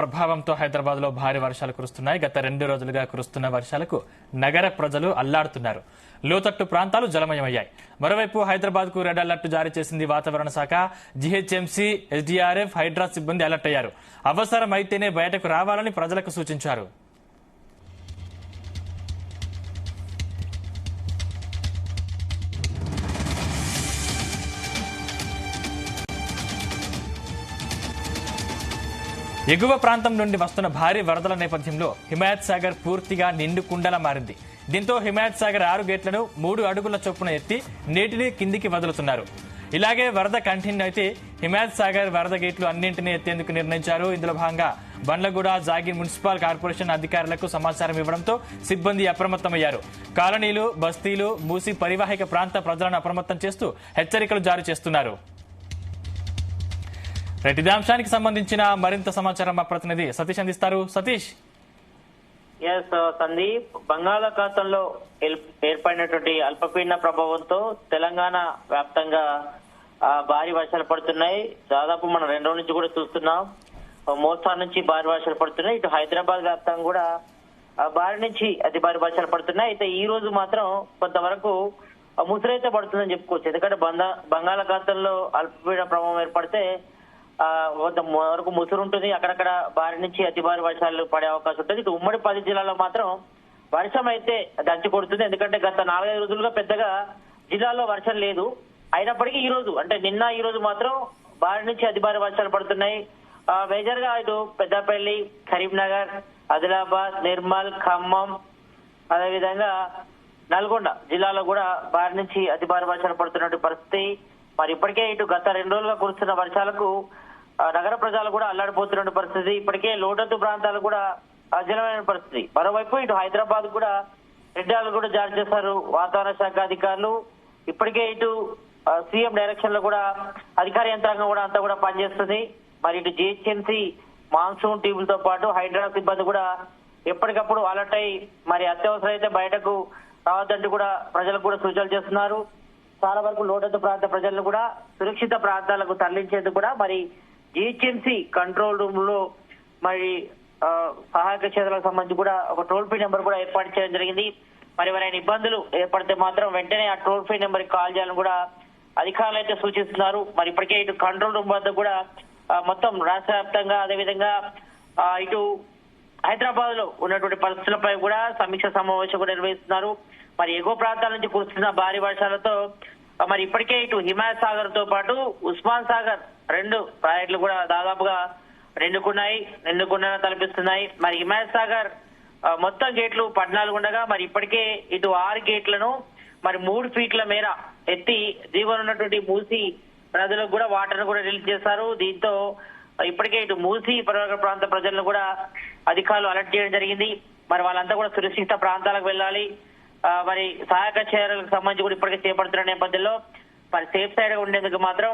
ప్రభావంతో హైదరాబాద్ లో భారీ వర్షాలు కురుస్తున్నాయి. గత 2 రోజులుగా కురుస్తున్న వర్షాలకు నగర ప్రజలు అల్లాడుతున్నారు. లోతట్టు ప్రాంతాలు జలమయమయ్యాయి. మరోవైపు హైదరాబాద్ కు రెడ్ అలర్ట్ జారీ చేసింది వాతావరణ శాఖ. జీహెచ్ఎంసీ, ఎస్డీఆర్ఎఫ్, హైడ్రా సిబ్బంది అలర్ట్ అయ్యారు. అవసరమైతేనే బయటకు రావాలని ప్రజలకు సూచించారు. ఎగువ ప్రాంతం నుండి వస్తున్న భారీ వరదల నేపథ్యంలో హిమాయత్ సాగర్ పూర్తిగా నిండు కుండలా మారింది. దీంతో హిమాయత్ సాగర్ 6 గేట్లను 3 అడుగుల చొప్పున ఎత్తి నీటిని కిందికి వదులుతున్నారు. ఇలాగే వరద కంటిన్యూ అయితే హిమాయత్ సాగర్ వరద గేట్లు అన్నింటినీ ఎత్తేందుకు నిర్ణయించారు. ఇందులో భాగంగా బండ్లగూడ, జాగీర్ మున్సిపల్ కార్పొరేషన్ అధికారులకు సమాచారం ఇవ్వడంతో సిబ్బంది అప్రమత్తమయ్యారు. కాలనీలు, బస్తీలు, మూసి పరివాహిక ప్రాంత ప్రజలను అప్రమత్తం చేస్తూ హెచ్చరికలు జారీ చేస్తున్నారు. ఇదే అంశానికి సంబంధించిన మరింత సమాచారం మా ప్రతినిధి సతీష్ అందిస్తారు. సతీష్. సందీప్, బంగాళాఖాతంలో ఏర్పడినటువంటి అల్పపీడన ప్రభావంతో తెలంగాణ వ్యాప్తంగా భారీ వర్షాలు పడుతున్నాయి. దాదాపు మనం 2 రోజుల నుంచి కూడా చూస్తున్నాం. మోస్తారు నుంచి భారీ వర్షాలు పడుతున్నాయి. ఇటు హైదరాబాద్ వ్యాప్తంగా కూడా భారీ నుంచి అతి భారీ వర్షాలు పడుతున్నాయి. అయితే ఈ రోజు మాత్రం కొంతవరకు ముసురైతే పడుతుందని చెప్పుకోవచ్చు. ఎందుకంటే బంగాళాఖాతంలో అల్పపీడన ప్రభావం ఏర్పడితే వరకు ముసురు ఉంటుంది. అక్కడక్కడ భారీ నుంచి అతి భారీ వర్షాలు పడే అవకాశం ఉంటుంది. ఇటు ఉమ్మడి 10 జిల్లాలో మాత్రం వర్షం అయితే దంచి కొడుతుంది. ఎందుకంటే గత 4-5 రోజులుగా పెద్దగా జిల్లాలో వర్షం లేదు. అయినప్పటికీ ఈ రోజు అంటే నిన్న ఈ రోజు మాత్రం భారీ నుంచి అతి భారీ వర్షాలు పడుతున్నాయి. మేజర్ గా ఇటు పెద్దపల్లి, కరీంనగర్, ఆదిలాబాద్, నిర్మల్, ఖమ్మం, అదేవిధంగా నల్గొండ జిల్లాలో కూడా భారీ నుంచి అతి భారీ వర్షాలు పడుతున్నటువంటి పరిస్థితి. మరి ఇప్పటికే ఇటు గత 2 రోజులుగా కురుస్తున్న వర్షాలకు నగర ప్రజలు కూడా అల్లాడిపోతున్న పరిస్థితి. ఇప్పటికే లోతట్టు ప్రాంతాలు కూడా జలమైన పరిస్థితి. మరోవైపు ఇటు హైదరాబాద్ కూడా రెడ్ అలర్ట్ కూడా జారీ చేశారు వాతావరణ శాఖ అధికారులు. ఇప్పటికే ఇటు సీఎం డైరెక్షన్ లో కూడా అధికార యంత్రాంగం కూడా అంతా కూడా పనిచేస్తుంది. మరి ఇటు జిహెచ్ఎంసీ మాన్సూన్ టీములతో పాటు హైడ్రా సిబ్బంది కూడా ఎప్పటికప్పుడు అలర్ట్ అయి మరి అత్యవసరం అయితే బయటకు రావద్దంటూ కూడా ప్రజలకు కూడా సూచనలు చేస్తున్నారు. చాలా వరకు లోతట్టు ప్రాంత ప్రజలను కూడా సురక్షిత ప్రాంతాలకు తరలించేందుకు కూడా మరి జిహెచ్ఎంసీ కంట్రోల్ రూమ్ లో మరి సహాయక క్షేత్రాలకు సంబంధించి కూడా ఒక టోల్ ఫ్రీ నెంబర్ కూడా ఏర్పాటు చేయడం జరిగింది. మరి ఎవరైనా ఇబ్బందులు ఏర్పడితే మాత్రం వెంటనే ఆ టోల్ ఫ్రీ నెంబర్ కి కాల్ చేయాలని కూడా అధికారులు అయితే సూచిస్తున్నారు. మరి ఇప్పటికే ఇటు కంట్రోల్ రూమ్ వద్ద కూడా మొత్తం రాష్ట్ర వ్యాప్తంగా అదేవిధంగా ఇటు హైదరాబాద్ లో ఉన్నటువంటి పరిస్థితులపై కూడా సమీక్ష సమావేశం కూడా నిర్వహిస్తున్నారు. మరి ఎగువ ప్రాంతాల నుంచి కురుస్తున్న భారీ వర్షాలతో మరి ఇప్పటికే ఇటు హిమాయత్ సాగర్ తో పాటు ఉస్మాన్ సాగర్ 2 ప్రాజెక్టులు కూడా దాదాపుగా నిండుకున్నాయి తలపిస్తున్నాయి. మరి హిమాయత్ సాగర్ మొత్తం గేట్లు 14 ఉండగా మరి ఇప్పటికే ఇటు 6 గేట్లను మరి 3 ఫీట్ల మేర ఎత్తి దిగువన ఉన్నటువంటి మూసి నదులకు కూడా వాటర్ కూడా రిలీజ్ చేశారు. దీంతో ఇప్పటికే ఇటు మూసి పరివాహక ప్రాంత ప్రజలను కూడా అధికారులు అలర్ట్ చేయడం జరిగింది. మరి వాళ్ళంతా కూడా సురక్షిత ప్రాంతాలకు వెళ్ళాలి. మరి సహాయక చర్యలకు సంబంధించి కూడా ఇప్పటికే చేపడుతున్న నేపథ్యంలో మరి సేఫ్ సైడ్ గా ఉండేందుకు మాత్రం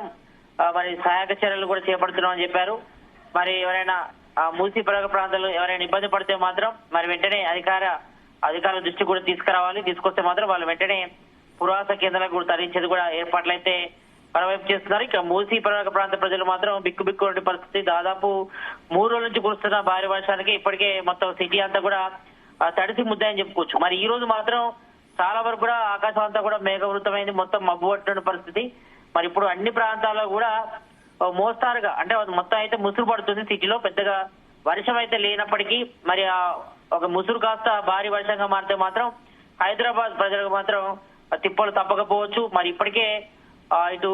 మరి సహాయక చర్యలు కూడా చేపడుతున్నామని చెప్పారు. మరి ఎవరైనా మూసి పరివాహక ప్రాంతాలు ఎవరైనా ఇబ్బంది పడితే మాత్రం మరి వెంటనే అధికారుల దృష్టి కూడా తీసుకొస్తే మాత్రం వాళ్ళు వెంటనే పురాతన కేంద్రాలకు కూడా తరలించేది కూడా ఏర్పాట్లు అయితే మరోవైపు చేస్తున్నారు. ఇక మూసి పరివాహక ప్రాంత ప్రజలు మాత్రం బిక్కు పరిస్థితి. దాదాపు 3 రోజుల నుంచి కురుస్తున్న భారీ వర్షానికి ఇప్పటికే మొత్తం సిటీ అంతా కూడా తడిసి ముద్దాయని చెప్పుకోవచ్చు. మరి ఈ రోజు మాత్రం చాలా వరకు కూడా ఆకాశం అంతా కూడా మేఘవృతమైంది, మొత్తం మబ్బు పట్టిన పరిస్థితి. మరి ఇప్పుడు అన్ని ప్రాంతాల్లో కూడా మోస్తారుగా అంటే మొత్తం అయితే ముసురు పడుతుంది. సిటీలో పెద్దగా వర్షం అయితే లేనప్పటికీ మరి ఒక ముసురు కాస్త భారీ వర్షంగా మారితే మాత్రం హైదరాబాద్ ప్రజలకు మాత్రం తిప్పలు తప్పకపోవచ్చు. మరి ఇప్పటికే ఇటు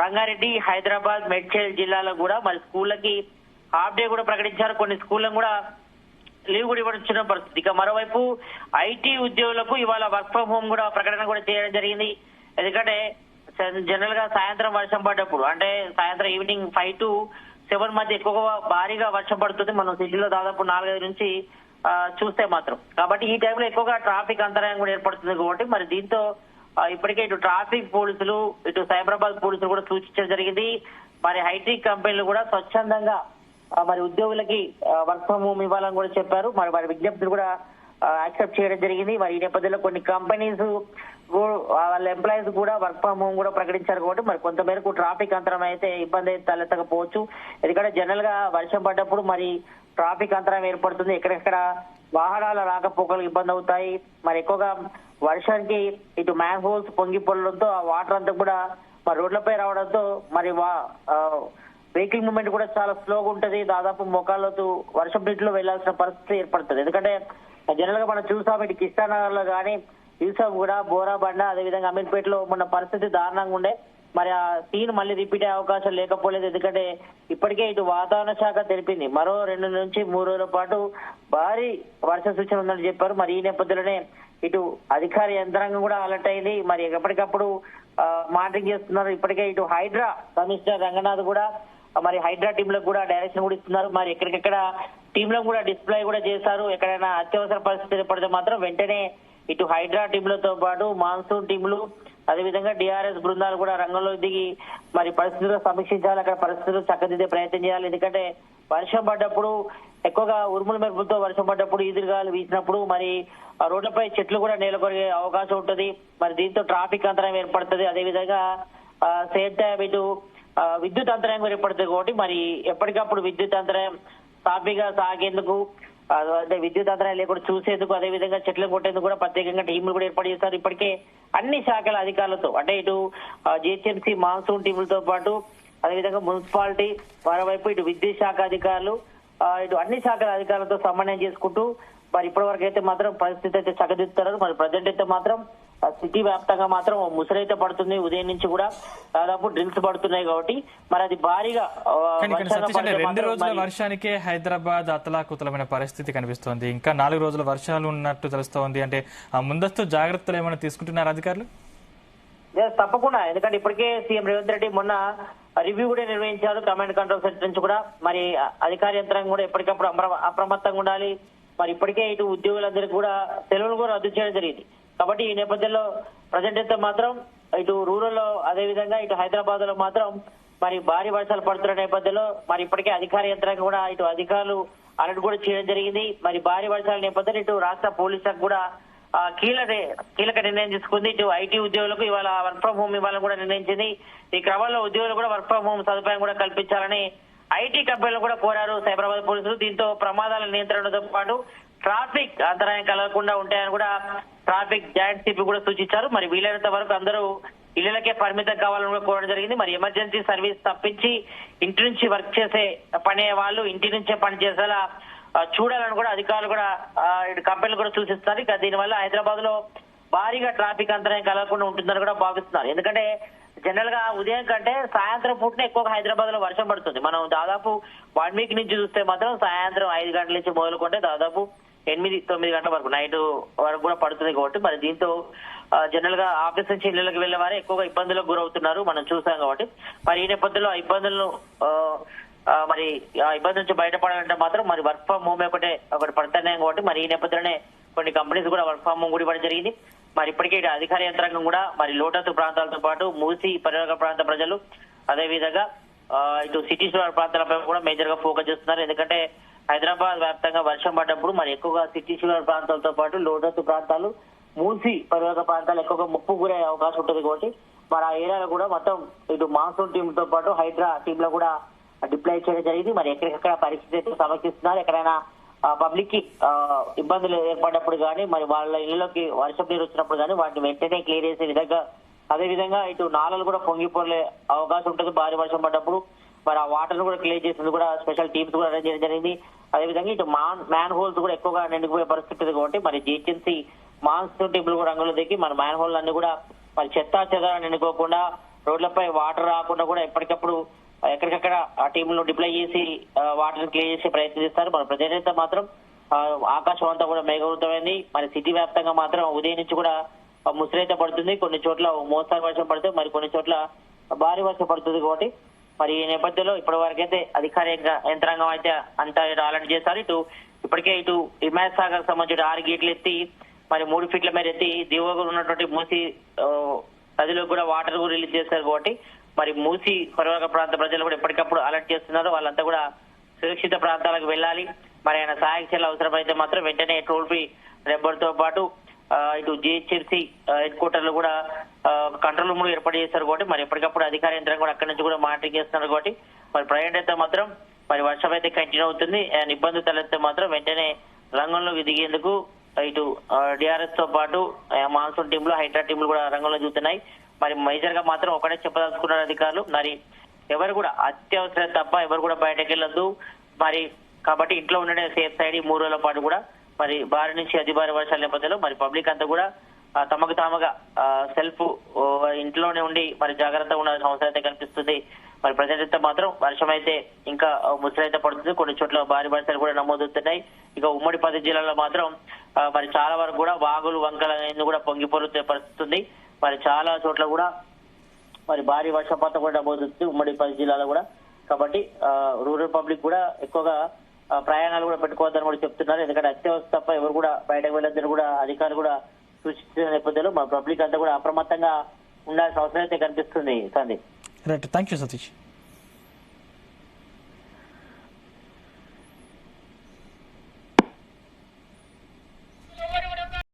రంగారెడ్డి, హైదరాబాద్, మేడ్చల్ జిల్లాలో కూడా మరి స్కూళ్ళకి హాఫ్ డే కూడా ప్రకటించారు. కొన్ని స్కూళ్ళను కూడా లీవ్ కూడా ఇవ్వడం పరిస్థితి. ఇక మరోవైపు ఐటీ ఉద్యోగులకు ఇవాళ వర్క్ ఫ్రం హోమ్ కూడా ప్రకటన కూడా చేయడం జరిగింది. ఎందుకంటే జనరల్ గా సాయంత్రం వర్షం పడ్డప్పుడు అంటే సాయంత్రం ఈవినింగ్ 5 to 7 మధ్య ఎక్కువగా భారీగా వర్షం పడుతుంది మనం సిటీలో దాదాపు 4-5 నుంచి చూస్తే మాత్రం. కాబట్టి ఈ టైంలో ఎక్కువగా ట్రాఫిక్ అంతరాయం కూడా ఏర్పడుతుంది. కాబట్టి మరి దీంతో ఇప్పటికే ఇటు ట్రాఫిక్ పోలీసులు ఇటు సైబరాబాద్ పోలీసులు కూడా సూచించడం జరిగింది. మరి ఐటీ కంపెనీలు కూడా స్వచ్ఛందంగా మరి ఉద్యోగులకి వర్క్ ఫ్రం హోమ్ ఇవ్వాలని కూడా చెప్పారు. మరి వారి విజ్ఞప్తులు కూడా యాక్సెప్ట్ చేయడం జరిగింది. మరి ఈ నేపథ్యంలో కొన్ని కంపెనీస్ వాళ్ళ ఎంప్లాయీస్ కూడా వర్క్ ఫ్రం హోమ్ కూడా ప్రకటించారు. కాబట్టి మరి కొంతమేరకు ట్రాఫిక్ అంతరం అయితే ఇబ్బంది అయితే తలెత్తకపోవచ్చు. ఎందుకంటే జనరల్ గా వర్షం పడ్డప్పుడు మరి ట్రాఫిక్ అంతరం ఏర్పడుతుంది. ఎక్కడెక్కడ వాహనాల రాకపోకలకు ఇబ్బంది అవుతాయి. మరి ఎక్కువగా వర్షానికి ఇటు మ్యాన్ హోల్స్ పొంగి పొల్లడంతో ఆ వాటర్ అంతా కూడా మరి రోడ్లపై రావడంతో మరి వెహికల్ మూవ్మెంట్ కూడా చాలా స్లోగా ఉంటది. దాదాపు మోకాళ్ళతో వర్షం నీటిలో వెళ్లాల్సిన పరిస్థితి ఏర్పడుతుంది. ఎందుకంటే జనరల్ గా మనం చూసాం ఇటు కృష్ణానగర్ లో కానీ యూసఫ్ కూడా బోరాబండ అదేవిధంగా అమీర్పేటలో మొన్న పరిస్థితి దారుణంగా ఉండే. మరి ఆ సీన్ మళ్ళీ రిపీట్ అయ్యే అవకాశం లేకపోలేదు. ఎందుకంటే ఇప్పటికే ఇటు వాతావరణ శాఖ తెలిపింది మరో 2 నుంచి 3 రోజుల పాటు భారీ వర్ష సూచన ఉందని చెప్పారు. మరి ఈ నేపథ్యంలోనే ఇటు అధికార యంత్రాంగం కూడా అలర్ట్ అయింది. మరి ఎప్పటికప్పుడు మానిటరింగ్ చేస్తున్నారు. ఇప్పటికే ఇటు హైడ్రా కమిషనర్ రంగనాథ్ కూడా మరి హైడ్రా టీంలకు కూడా డైరెక్షన్ కూడా ఇస్తున్నారు. మరి ఎక్కడికెక్కడ టీంలను కూడా డిస్ప్లే కూడా చేశారు. ఎక్కడైనా అత్యవసర పరిస్థితి ఏర్పడితే మాత్రం వెంటనే ఇటు హైడ్రా టీంలతో పాటు మాన్సూన్ టీంలు అదేవిధంగా డిఆర్ఎస్ బృందాలు కూడా రంగంలో దిగి మరి పరిస్థితులు సమీక్షించాలి. అక్కడ పరిస్థితులు చక్కదిద్దే ప్రయత్నం చేయాలి. ఎందుకంటే వర్షం పడ్డప్పుడు ఎక్కువగా ఉరుముల మెరుపులతో వర్షం పడ్డప్పుడు ఈదురుగాలు వీసినప్పుడు మరి రోడ్లపై చెట్లు కూడా నేలకొరిగే అవకాశం ఉంటుంది. మరి దీంతో ట్రాఫిక్ అంతరాయం ఏర్పడుతుంది. అదేవిధంగా సేమ్ టైం ఇటు విద్యుత్ అంతరాయం ఏర్పడుతుంది. కాబట్టి మరి ఎప్పటికప్పుడు విద్యుత్ అంతరాయం సాఫీగా సాగేందుకు అంటే విద్యుత్ అంతరాయం లేకుండా చూసేందుకు అదేవిధంగా చెట్లు కొట్టేందుకు కూడా ప్రత్యేకంగా టీంలు కూడా ఏర్పాటు చేస్తారు. ఇప్పటికే అన్ని శాఖల అధికారులతో అంటే ఇటు జిహెచ్ఎంసీ మాన్సూన్ టీములతో పాటు అదేవిధంగా మున్సిపాలిటీ మరోవైపు ఇటు విద్యుత్ శాఖ అధికారులు ఇటు అన్ని శాఖల అధికారులతో సమన్వయం చేసుకుంటూ మరి ఇప్పటి వరకు అయితే మాత్రం పరిస్థితి అయితే చక్కదిస్తున్నారు. మరి ప్రజెంట్ అయితే మాత్రం సిటీ వ్యాప్తంగా మాత్రం ముసురైతే పడుతుంది. ఉదయం నుంచి కూడా దాదాపు డ్రిల్స్ పడుతున్నాయి. కాబట్టి మరి అది భారీగా 2 రోజుల వర్షానికే హైదరాబాద్ అతలాకుతలమైన పరిస్థితి కనిపిస్తోంది. ఇంకా 4 రోజుల వర్షాలు ఉన్నట్టు తెలుస్తోంది. అంటే ముందస్తు జాగ్రత్తలు ఏమైనా తీసుకుంటున్నారు అధికారులు? తప్పకుండా. ఎందుకంటే ఇప్పటికే సీఎం రేవంత్ రెడ్డి మొన్న రివ్యూ కూడా నిర్వహించారు. కమాండ్ కంట్రోల్ సెంటర్ నుంచి కూడా మరి అధికార యంత్రాంగం కూడా ఎప్పటికప్పుడు అప్రమత్తంగా ఉండాలి. మరి ఇప్పటికే ఇటు ఉద్యోగులందరికీ కూడా సెలవులు కూడా రద్దు చేయడం జరిగింది. కాబట్టి ఈ నేపథ్యంలో ప్రజెంట్ అయితే మాత్రం ఇటు రూరల్ లో అదేవిధంగా ఇటు హైదరాబాద్ లో మాత్రం మరి భారీ వర్షాలు పడుతున్న నేపథ్యంలో మరి ఇప్పటికే అధికార యంత్రాంగం కూడా ఇటు అధికారులు అలర్ట్ కూడా చేయడం జరిగింది. మరి భారీ వర్షాల నేపథ్యంలో ఇటు రాష్ట్ర పోలీసులకు కూడా కీలక నిర్ణయం తీసుకుంది. ఇటు ఐటీ ఉద్యోగులకు ఇవాళ వర్క్ ఫ్రం హోమ్ ఇవ్వాలని కూడా నిర్ణయించింది. ఈ క్రమంలో ఉద్యోగులు కూడా వర్క్ ఫ్రం హోమ్ సదుపాయం కూడా కల్పించాలని ఐటీ కంపెనీలు కూడా కోరారు సైబరాబాద్ పోలీసులు. దీంతో ప్రమాదాల నియంత్రణతో పాటు ట్రాఫిక్ అంతరాయం కలగకుండా ఉంటాయని కూడా ట్రాఫిక్ జాయింట్ సిపి కూడా సూచించారు. మరి వీలైనంత వరకు అందరూ ఇళ్లకే పరిమితం కావాలని కూడా కోరడం జరిగింది. మరి ఎమర్జెన్సీ సర్వీస్ తప్పించి ఇంటి నుంచి వర్క్ చేసే పనే వాళ్ళు ఇంటి నుంచే పని చేసేలా చూడాలని కూడా అధికారులు కూడా కంపెనీలు కూడా సూచిస్తున్నారు. ఇక దీనివల్ల హైదరాబాద్ లో భారీగా ట్రాఫిక్ అంతరాయం కలగకుండా ఉంటుందని కూడా భావిస్తున్నారు. ఎందుకంటే జనరల్ గా ఉదయం కంటే సాయంత్రం పూటనే ఎక్కువగా హైదరాబాద్ లో వర్షం పడుతుంది. మనం దాదాపు 1 వీక్ నుంచి చూస్తే మాత్రం సాయంత్రం 5 గంటల నుంచి మొదలుకుంటే దాదాపు 8-9 గంటల వరకు నైట్ వరకు కూడా పడుతుంది. కాబట్టి మరి దీంతో జనరల్ గా ఆఫీస్ నుంచి ఇళ్లకు వెళ్లే వారే ఎక్కువగా ఇబ్బందులకు గురవుతున్నారు మనం చూసాం. కాబట్టి మరి ఈ నేపథ్యంలో ఇబ్బందులను మరి ఆ ఇబ్బంది నుంచి బయటపడాలంటే మాత్రం మరి వర్క్ ఫ్రం హోమ్ ఒకటి పడుతున్నాయి. కాబట్టి మరి ఈ నేపథ్యంలోనే కొన్ని కంపెనీస్ కూడా వర్క్ ఫ్రం హోమ్ కూడా ఇవ్వడం జరిగింది. మరి ఇప్పటికే అధికార యంత్రాంగం కూడా మరి లోతట్టు ప్రాంతాలతో పాటు మూసి పరివాహక ప్రాంత ప్రజలు అదేవిధంగా ఇటు సిటీ ప్రాంతాలపై కూడా మేజర్ గా ఫోకస్ చేస్తున్నారు. ఎందుకంటే హైదరాబాద్ వ్యాప్తంగా వర్షం పడ్డప్పుడు మరి ఎక్కువగా సిటీ శివారు ప్రాంతాలతో పాటు లోతట్టు ప్రాంతాలు మూసి పరివాహక ప్రాంతాలు ఎక్కువగా ముప్పు గురే అవకాశం ఉంటుంది. కాబట్టి మరి ఆ ఏరియాలో కూడా మొత్తం ఇటు మాన్సూన్ టీమ్ తో పాటు హైడ్రా టీమ్ లో కూడా డిప్లాయ్ చేయడం జరిగింది. మరి ఎక్కడికక్కడ పరిస్థితి సమీక్షిస్తున్నారు. ఎక్కడైనా పబ్లిక్ కి ఇబ్బందులు ఏర్పడినప్పుడు కానీ మరి వాళ్ళ ఇళ్లలోకి వర్షం నీరు వచ్చినప్పుడు కానీ వాటిని వెంటనే క్లియర్ చేసే విధంగా అదేవిధంగా ఇటు నాలలు కూడా పొంగిపోలే అవకాశం ఉంటుంది. భారీ వర్షం పడ్డప్పుడు మరి ఆ వాటర్ కూడా క్లియర్ చేసేందుకు కూడా స్పెషల్ టీమ్స్ కూడా అరేంజ్ చేయడం జరిగింది. అదేవిధంగా ఇటు మ్యాన్ హోల్స్ కూడా ఎక్కువగా నిండిపోయే పరిస్థితి ఉంది. కాబట్టి మరి జిహెచ్ఎంసీ మాన్సూన్ టీంలు కూడా రంగులు దిగి మన మ్యాన్ హోల్ అన్ని కూడా మరి చెత్తా చెదారం నిండుకోకుండా రోడ్లపై వాటర్ రాకుండా కూడా ఎప్పటికప్పుడు ఎక్కడికక్కడ ఆ టీంలను డిప్లాయ్ చేసి వాటర్ క్లియర్ చేసే ప్రయత్నం చేస్తారు. మన ప్రజలైతే మాత్రం ఆకాశం అంతా కూడా మేఘవృతమైంది. మరి సిటీ వ్యాప్తంగా మాత్రం ఉదయం నుంచి కూడా ముసిరైతే పడుతుంది. కొన్ని చోట్ల మోస్తరు వర్షం పడితే మరి కొన్ని చోట్ల భారీ వర్షం పడుతుంది. కాబట్టి మరి ఈ నేపథ్యంలో ఇప్పటి వరకైతే అధికార యంత్రాంగం అయితే అంతా అలర్ట్ చేశారు. ఇప్పటికే ఇటు హిమాయత్ సాగర్ సంబంధించిన 6 గేట్లు ఎత్తి మరి 3 ఫీట్ల మేర ఎత్తి దిగువగా ఉన్నటువంటి మూసి నదిలో కూడా వాటర్ రిలీజ్ చేశారు. కాబట్టి మరి మూసి పరివాహక ప్రాంత ప్రజలు కూడా ఎప్పటికప్పుడు అలర్ట్ చేస్తున్నారు. వాళ్ళంతా కూడా సురక్షిత ప్రాంతాలకు వెళ్ళాలి. మరి ఆయన సహాయక చర్యలు అవసరమైతే మాత్రం వెంటనే టోల్ ఫ్రీ నెంబర్ తో పాటు ఇటు జిహెచ్ఎంసీ హెడ్ క్వార్టర్ లో కూడా కంట్రోల్ రూమ్ ఏర్పాటు చేస్తారు. కాబట్టి మరి ఎప్పటికప్పుడు అధికార యంత్రం కూడా అక్కడి నుంచి కూడా మానిటరింగ్ చేస్తున్నారు. కాబట్టి మరి ప్రయాణం అయితే మాత్రం మరి వర్షం అయితే కంటిన్యూ అవుతుంది. అండ్ ఇబ్బంది తలెత్తే మాత్రం వెంటనే రంగంలోకి దిగేందుకు ఇటు డిఆర్ఎస్ తో పాటు మాన్సూన్ టీంలు హైడ్రా టీంలు కూడా రంగంలో దిగుతున్నాయి. మరి మేజర్ గా మాత్రం ఒకటే చెప్పదలుచుకున్నారు అధికారులు, మరి ఎవరు కూడా అత్యవసరం తప్ప ఎవరు కూడా బయటకు వెళ్ళొద్దు. మరి కాబట్టి ఇంట్లో ఉండడే సేఫ్ సైడ్. 3 రోజుల పాటు కూడా మరి భారీ నుంచి అతి భారీ వర్షాల నేపథ్యంలో మరి పబ్లిక్ అంతా కూడా తమకు తాముగా సెల్ఫ్ ఇంట్లోనే ఉండి మరి జాగ్రత్తగా ఉండాల్సిన అవసరం అయితే కనిపిస్తుంది. మరి ప్రజెంట్ మాత్రం వర్షం అయితే ఇంకా ముసలైతే పడుతుంది. కొన్ని చోట్ల భారీ వర్షాలు కూడా నమోదవుతున్నాయి. ఇక ఉమ్మడి 10 జిల్లాల్లో మాత్రం మరి చాలా వరకు కూడా వాగులు వంకలు అనేది కూడా పొంగిపోతే పరిస్థితుంది. మరి చాలా చోట్ల కూడా మరి భారీ వర్షపాతం కూడా నమోదవుతుంది ఉమ్మడి 10 జిల్లాలో కూడా. కాబట్టి రూరల్ పబ్లిక్ కూడా ఎక్కువగా ప్రయాణాలు కూడా పెట్టుకోవద్దని కూడా చెప్తున్నారు. ఎందుకంటే అత్యవసరం తప్ప ఎవరు కూడా బయటకు వెళ్ళొద్దని కూడా అధికారులు కూడా సూచించిన నేపథ్యంలో మా పబ్లిక్ అంతా కూడా అప్రమత్తంగా ఉండాల్సిన అవసరం అయితే కనిపిస్తుంది. Sandeep. Right, thank you Satish.